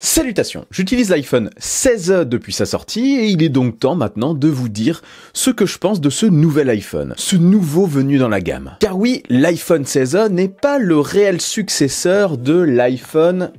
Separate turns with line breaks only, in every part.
Salutations, j'utilise l'iPhone 16 depuis sa sortie et il est donc temps maintenant de vous dire ce que je pense de ce nouvel iPhone, ce nouveau venu dans la gamme. Car oui, l'iPhone 16 n'est pas le réel successeur de l'iPhone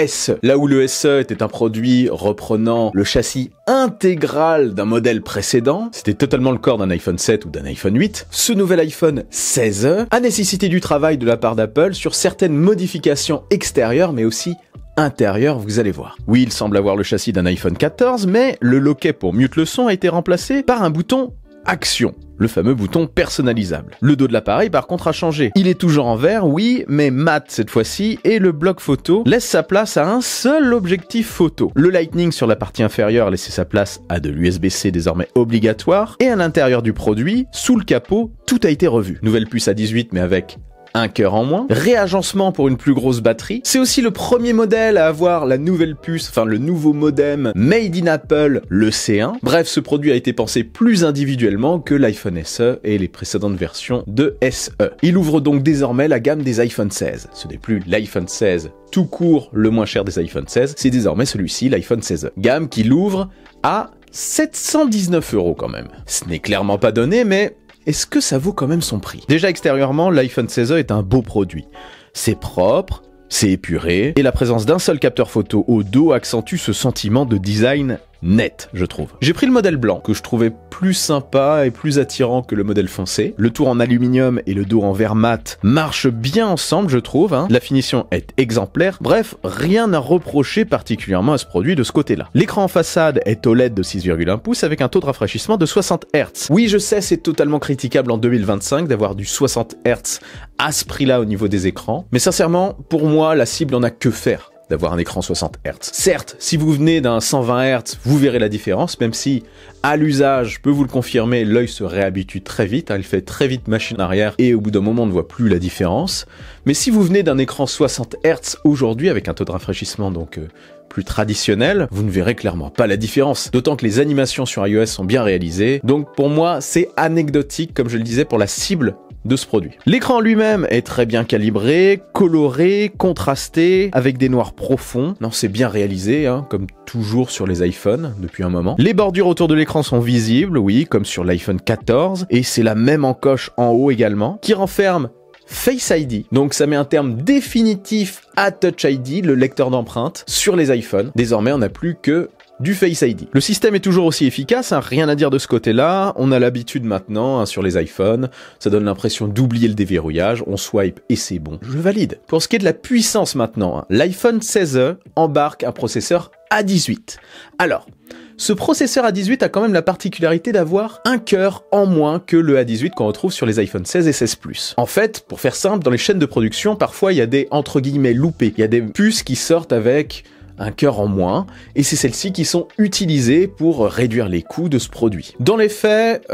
SE. Là où le SE était un produit reprenant le châssis intégral d'un modèle précédent, c'était totalement le corps d'un iPhone 7 ou d'un iPhone 8, ce nouvel iPhone 16 a nécessité du travail de la part d'Apple sur certaines modifications extérieures mais aussi intérieur, vous allez voir. Oui, il semble avoir le châssis d'un iPhone 14, mais le loquet pour mute le son a été remplacé par un bouton Action, le fameux bouton personnalisable. Le dos de l'appareil, par contre, a changé. Il est toujours en verre, oui, mais mat cette fois-ci, et le bloc photo laisse sa place à un seul objectif photo. Le Lightning sur la partie inférieure a laissé sa place à de l'USB-C désormais obligatoire, et à l'intérieur du produit, sous le capot, tout a été revu. Nouvelle puce A18, mais avec un cœur en moins, réagencement pour une plus grosse batterie. C'est aussi le premier modèle à avoir la nouvelle puce, enfin le nouveau modem Made in Apple, le C1. Bref, ce produit a été pensé plus individuellement que l'iPhone SE et les précédentes versions de SE. Il ouvre donc désormais la gamme des iPhone 16. Ce n'est plus l'iPhone 16 tout court le moins cher des iPhone 16, c'est désormais celui-ci, l'iPhone 16. Gamme qui l'ouvre à 719 € quand même. Ce n'est clairement pas donné, mais est-ce que ça vaut quand même son prix? Déjà extérieurement, l'iPhone 16 est un beau produit. C'est propre, c'est épuré, et la présence d'un seul capteur photo au dos accentue ce sentiment de design net, je trouve. J'ai pris le modèle blanc, que je trouvais plus sympa et plus attirant que le modèle foncé. Le tour en aluminium et le dos en verre mat marchent bien ensemble, je trouve. La finition est exemplaire. Bref, rien à reprocher particulièrement à ce produit de ce côté-là. L'écran en façade est OLED de 6,1 pouces avec un taux de rafraîchissement de 60 Hz. Oui, je sais, c'est totalement critiquable en 2025 d'avoir du 60 Hz à ce prix-là au niveau des écrans. Mais sincèrement, pour moi, la cible en a que faire d'avoir un écran 60 Hz. Certes, si vous venez d'un 120 Hz, vous verrez la différence, même si, à l'usage, je peux vous le confirmer, l'œil se réhabitue très vite, il fait très vite machine arrière, et au bout d'un moment, on ne voit plus la différence. Mais si vous venez d'un écran 60 Hz aujourd'hui, avec un taux de rafraîchissement donc plus traditionnel, vous ne verrez clairement pas la différence. D'autant que les animations sur iOS sont bien réalisées, donc pour moi, c'est anecdotique, comme je le disais, pour la cible de ce produit. L'écran lui-même est très bien calibré, coloré, contrasté, avec des noirs profonds. Non, c'est bien réalisé, comme toujours sur les iPhones depuis un moment. Les bordures autour de l'écran sont visibles, oui, comme sur l'iPhone 14, et c'est la même encoche en haut également, qui renferme Face ID. Donc ça met un terme définitif à Touch ID, le lecteur d'empreintes, sur les iPhones. Désormais, on n'a plus que du Face ID. Le système est toujours aussi efficace, rien à dire de ce côté-là. On a l'habitude maintenant sur les iPhones, ça donne l'impression d'oublier le déverrouillage, on swipe et c'est bon. Je valide. Pour ce qui est de la puissance maintenant, l'iPhone 16 embarque un processeur A18. Alors, ce processeur A18 a quand même la particularité d'avoir un cœur en moins que le A18 qu'on retrouve sur les iPhone 16 et 16 Plus. En fait, pour faire simple, dans les chaînes de production, parfois il y a des entre guillemets loupés. Il y a des puces qui sortent avec un cœur en moins, et c'est celles-ci qui sont utilisées pour réduire les coûts de ce produit. Dans les faits,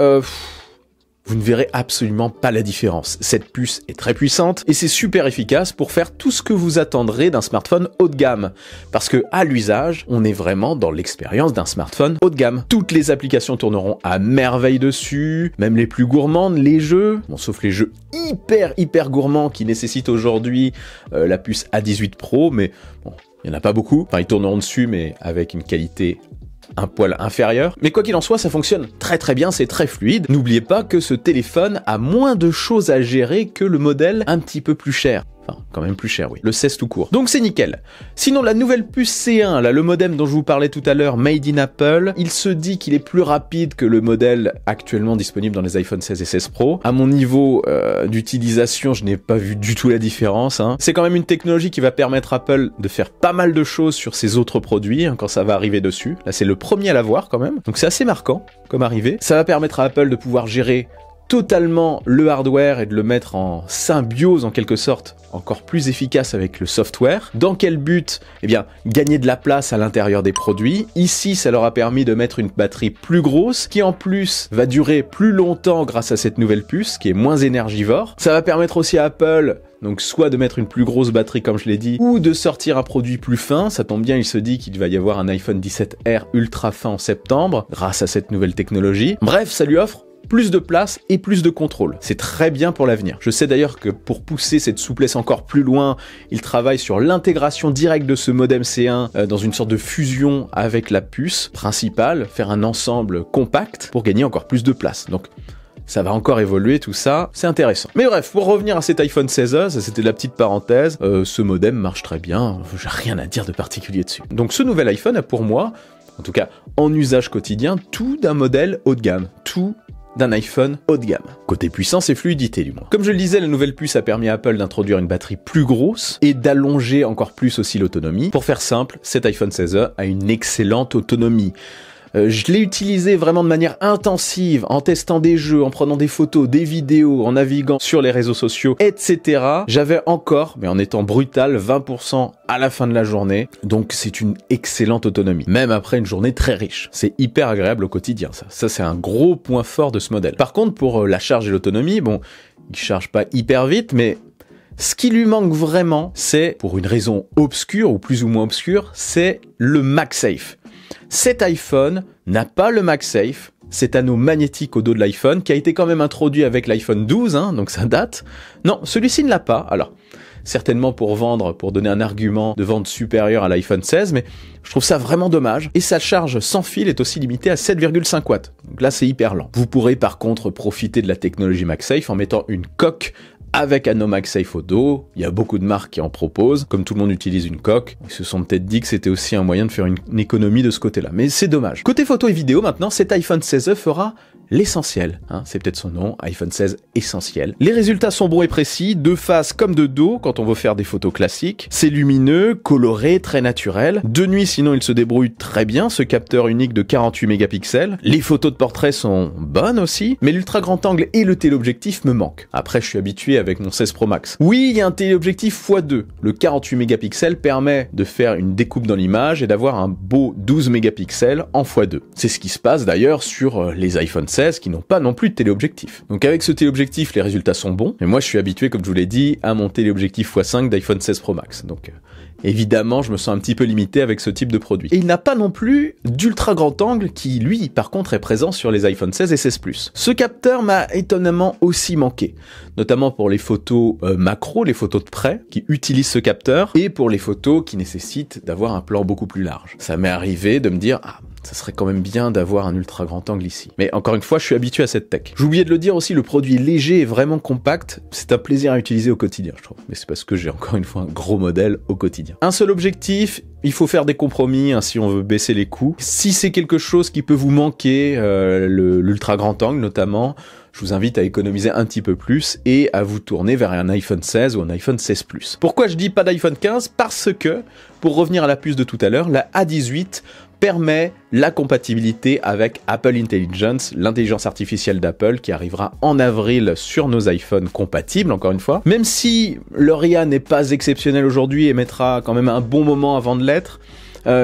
vous ne verrez absolument pas la différence. Cette puce est très puissante, et c'est super efficace pour faire tout ce que vous attendrez d'un smartphone haut de gamme. Parce que, à l'usage, on est vraiment dans l'expérience d'un smartphone haut de gamme. Toutes les applications tourneront à merveille dessus, même les plus gourmandes, les jeux, bon, sauf les jeux hyper gourmands qui nécessitent aujourd'hui la puce A18 Pro, mais bon, il n'y en a pas beaucoup. Enfin, ils tourneront dessus, mais avec une qualité un poil inférieur. Mais quoi qu'il en soit, ça fonctionne très bien, c'est très fluide. N'oubliez pas que ce téléphone a moins de choses à gérer que le modèle un petit peu plus cher. Enfin, quand même plus cher, oui. Le 16 tout court. Donc c'est nickel. Sinon, la nouvelle puce C1, là, le modem dont je vous parlais tout à l'heure, Made in Apple, il se dit qu'il est plus rapide que le modèle actuellement disponible dans les iPhone 16 et 16 Pro. À mon niveau d'utilisation, je n'ai pas vu du tout la différence. C'est quand même une technologie qui va permettre à Apple de faire pas mal de choses sur ses autres produits quand ça va arriver dessus. Là, c'est le premier à l'avoir quand même. Donc c'est assez marquant comme arrivée. Ça va permettre à Apple de pouvoir gérer totalement le hardware et de le mettre en symbiose en quelque sorte, encore plus efficace avec le software. Dans quel but? Eh bien, gagner de la place à l'intérieur des produits. Ici, ça leur a permis de mettre une batterie plus grosse, qui en plus va durer plus longtemps grâce à cette nouvelle puce, qui est moins énergivore. Ça va permettre aussi à Apple, donc soit de mettre une plus grosse batterie comme je l'ai dit, ou de sortir un produit plus fin. Ça tombe bien, il se dit qu'il va y avoir un iPhone 17R ultra fin en septembre, grâce à cette nouvelle technologie. Bref, ça lui offre plus de place et plus de contrôle. C'est très bien pour l'avenir. Je sais d'ailleurs que pour pousser cette souplesse encore plus loin, ils travaillent sur l'intégration directe de ce modem C1 dans une sorte de fusion avec la puce principale, faire un ensemble compact pour gagner encore plus de place. Donc ça va encore évoluer tout ça, c'est intéressant. Mais bref, pour revenir à cet iPhone 16e, ça c'était la petite parenthèse, ce modem marche très bien, j'ai rien à dire de particulier dessus. Donc ce nouvel iPhone a pour moi, en tout cas en usage quotidien, tout d'un modèle haut de gamme, tout d'un iPhone haut de gamme. Côté puissance et fluidité du moins. Comme je le disais, la nouvelle puce a permis à Apple d'introduire une batterie plus grosse et d'allonger encore plus aussi l'autonomie. Pour faire simple, cet iPhone 16e a une excellente autonomie. Je l'ai utilisé vraiment de manière intensive, en testant des jeux, en prenant des photos, des vidéos, en naviguant sur les réseaux sociaux, etc. J'avais encore, mais en étant brutal, 20% à la fin de la journée. Donc c'est une excellente autonomie, même après une journée très riche. C'est hyper agréable au quotidien, ça. Ça, c'est un gros point fort de ce modèle. Par contre, pour la charge et l'autonomie, bon, il charge pas hyper vite, mais ce qui lui manque vraiment, c'est, pour une raison obscure, ou plus ou moins obscure, c'est le MagSafe. Cet iPhone n'a pas le MagSafe, cet anneau magnétique au dos de l'iPhone qui a été quand même introduit avec l'iPhone 12, donc ça date. Non, celui-ci ne l'a pas. Alors, certainement pour donner un argument de vente supérieur à l'iPhone 16, mais je trouve ça vraiment dommage. Et sa charge sans fil est aussi limitée à 7,5 watts. Donc là, c'est hyper lent. Vous pourrez par contre profiter de la technologie MagSafe en mettant une coque avec un MagSafe au dos. Il y a beaucoup de marques qui en proposent. Comme tout le monde utilise une coque, ils se sont peut-être dit que c'était aussi un moyen de faire une économie de ce côté-là. Mais c'est dommage. Côté photo et vidéo, maintenant, cet iPhone 16e fera l'essentiel. C'est peut-être son nom, iPhone 16 essentiel. Les résultats sont bons et précis, de face comme de dos, quand on veut faire des photos classiques. C'est lumineux, coloré, très naturel. De nuit, sinon, il se débrouille très bien, ce capteur unique de 48 mégapixels. Les photos de portrait sont bonnes aussi, mais l'ultra grand angle et le téléobjectif me manquent. Après, je suis habitué avec mon 16 Pro Max. Oui, il y a un téléobjectif x2. Le 48 mégapixels permet de faire une découpe dans l'image et d'avoir un beau 12 mégapixels en x2. C'est ce qui se passe d'ailleurs sur les iPhone 16 qui n'ont pas non plus de téléobjectif. Donc avec ce téléobjectif, les résultats sont bons, mais moi je suis habitué, comme je vous l'ai dit, à mon téléobjectif x5 d'iPhone 16 Pro Max. Donc évidemment, je me sens un petit peu limité avec ce type de produit. Et il n'a pas non plus d'ultra grand angle qui, lui, par contre, est présent sur les iPhone 16 et 16 Plus. Ce capteur m'a étonnamment aussi manqué, notamment pour les photos macro, les photos de près, qui utilisent ce capteur, et pour les photos qui nécessitent d'avoir un plan beaucoup plus large. Ça m'est arrivé de me dire, ça serait quand même bien d'avoir un ultra grand angle ici. Mais encore une fois, je suis habitué à cette tech. J'ai oublié de le dire aussi, le produit est léger et vraiment compact. C'est un plaisir à utiliser au quotidien, je trouve. Mais c'est parce que j'ai encore une fois un gros modèle au quotidien. Un seul objectif, il faut faire des compromis si on veut baisser les coûts. Si c'est quelque chose qui peut vous manquer, l'ultra grand angle notamment, je vous invite à économiser un petit peu plus et à vous tourner vers un iPhone 16 ou un iPhone 16 Plus. Pourquoi je dis pas d'iPhone 15? Parce que, pour revenir à la puce de tout à l'heure, la A18 permet la compatibilité avec Apple Intelligence, l'intelligence artificielle d'Apple qui arrivera en avril sur nos iPhones compatibles, encore une fois. Même si leur IA n'est pas exceptionnelle aujourd'hui et mettra quand même un bon moment avant de l'être,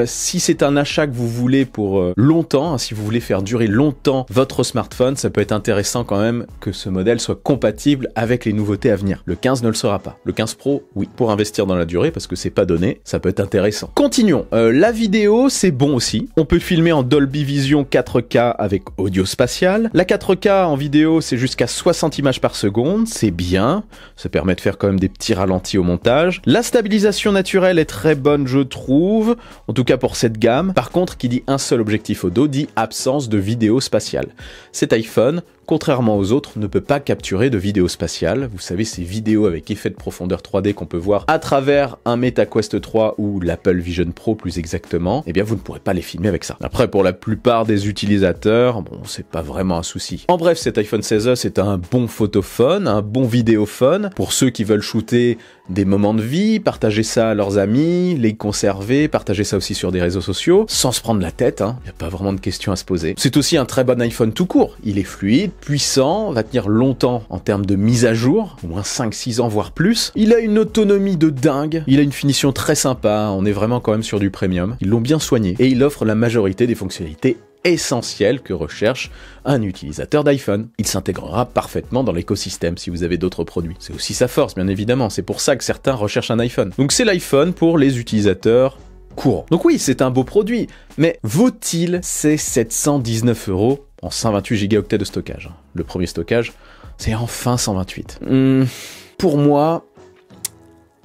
si c'est un achat que vous voulez pour longtemps, si vous voulez faire durer longtemps votre smartphone, ça peut être intéressant quand même que ce modèle soit compatible avec les nouveautés à venir. Le 15 ne le sera pas. Le 15 Pro, oui. Pour investir dans la durée, parce que c'est pas donné, ça peut être intéressant. Continuons. La vidéo, c'est bon aussi. On peut filmer en Dolby Vision 4K avec audio spatial. La 4K en vidéo, c'est jusqu'à 60 images par seconde. C'est bien. Ça permet de faire quand même des petits ralentis au montage. La stabilisation naturelle est très bonne, je trouve. En tout cas pour cette gamme. Par contre, qui dit un seul objectif au dos, dit absence de vidéo spatiale. Cet iPhone, contrairement aux autres, ne peut pas capturer de vidéo spatiale. Vous savez, ces vidéos avec effet de profondeur 3D qu'on peut voir à travers un MetaQuest 3 ou l'Apple Vision Pro plus exactement, eh bien vous ne pourrez pas les filmer avec ça. Après, pour la plupart des utilisateurs, bon, c'est pas vraiment un souci. En bref, cet iPhone 16e, c'est un bon photophone, un bon vidéophone. Pour ceux qui veulent shooter des moments de vie, partager ça à leurs amis, les conserver, partager ça aussi sur des réseaux sociaux, sans se prendre la tête, il n'y a pas vraiment de questions à se poser. C'est aussi un très bon iPhone tout court. Il est fluide, puissant, va tenir longtemps en termes de mise à jour, au moins 5-6 ans voire plus. Il a une autonomie de dingue, il a une finition très sympa, on est vraiment quand même sur du premium. Ils l'ont bien soigné et il offre la majorité des fonctionnalités essentielles que recherche un utilisateur d'iPhone. Il s'intégrera parfaitement dans l'écosystème si vous avez d'autres produits. C'est aussi sa force, bien évidemment, c'est pour ça que certains recherchent un iPhone. Donc c'est l'iPhone pour les utilisateurs courants. Donc oui, c'est un beau produit, mais vaut-il ces 719 € en 128 Go de stockage. Le premier stockage, c'est enfin 128. Pour moi,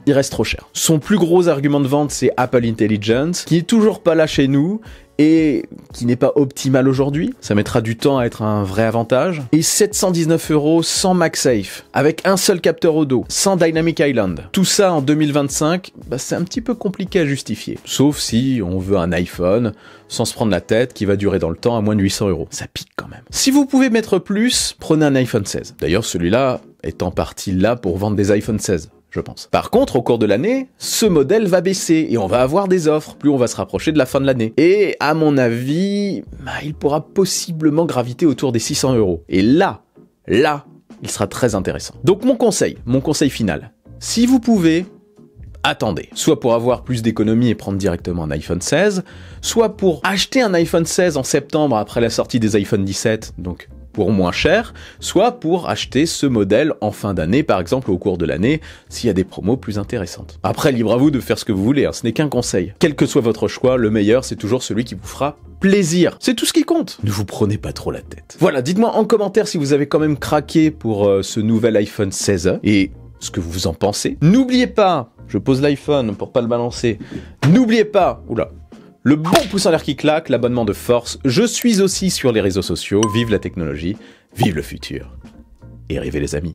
il reste trop cher. Son plus gros argument de vente, c'est Apple Intelligence, qui est toujours pas là chez nous, et qui n'est pas optimal aujourd'hui. Ça mettra du temps à être un vrai avantage. Et 719 € sans MagSafe, avec un seul capteur audio, sans Dynamic Island. Tout ça en 2025, c'est un petit peu compliqué à justifier. Sauf si on veut un iPhone, sans se prendre la tête, qui va durer dans le temps à moins de 800 €. Ça pique quand même. Si vous pouvez mettre plus, prenez un iPhone 16. D'ailleurs, celui-là est en partie là pour vendre des iPhone 16. Je pense. Par contre, au cours de l'année, ce modèle va baisser et on va avoir des offres, plus on va se rapprocher de la fin de l'année. Et à mon avis, il pourra possiblement graviter autour des 600 €. Et là, il sera très intéressant. Donc mon conseil final, si vous pouvez, attendez. Soit pour avoir plus d'économie et prendre directement un iPhone 16, soit pour acheter un iPhone 16 en septembre après la sortie des iPhone 17, donc pour moins cher, soit pour acheter ce modèle en fin d'année, par exemple au cours de l'année, s'il y a des promos plus intéressantes. Après, libre à vous de faire ce que vous voulez, ce n'est qu'un conseil. Quel que soit votre choix, le meilleur, c'est toujours celui qui vous fera plaisir. C'est tout ce qui compte. Ne vous prenez pas trop la tête. Voilà, dites-moi en commentaire si vous avez quand même craqué pour ce nouvel iPhone 16 et ce que vous en pensez. N'oubliez pas, je pose l'iPhone pour pas le balancer, n'oubliez pas, le bon pouce en l'air qui claque, l'abonnement de force. Je suis aussi sur les réseaux sociaux. Vive la technologie, vive le futur. Et rêvez les amis.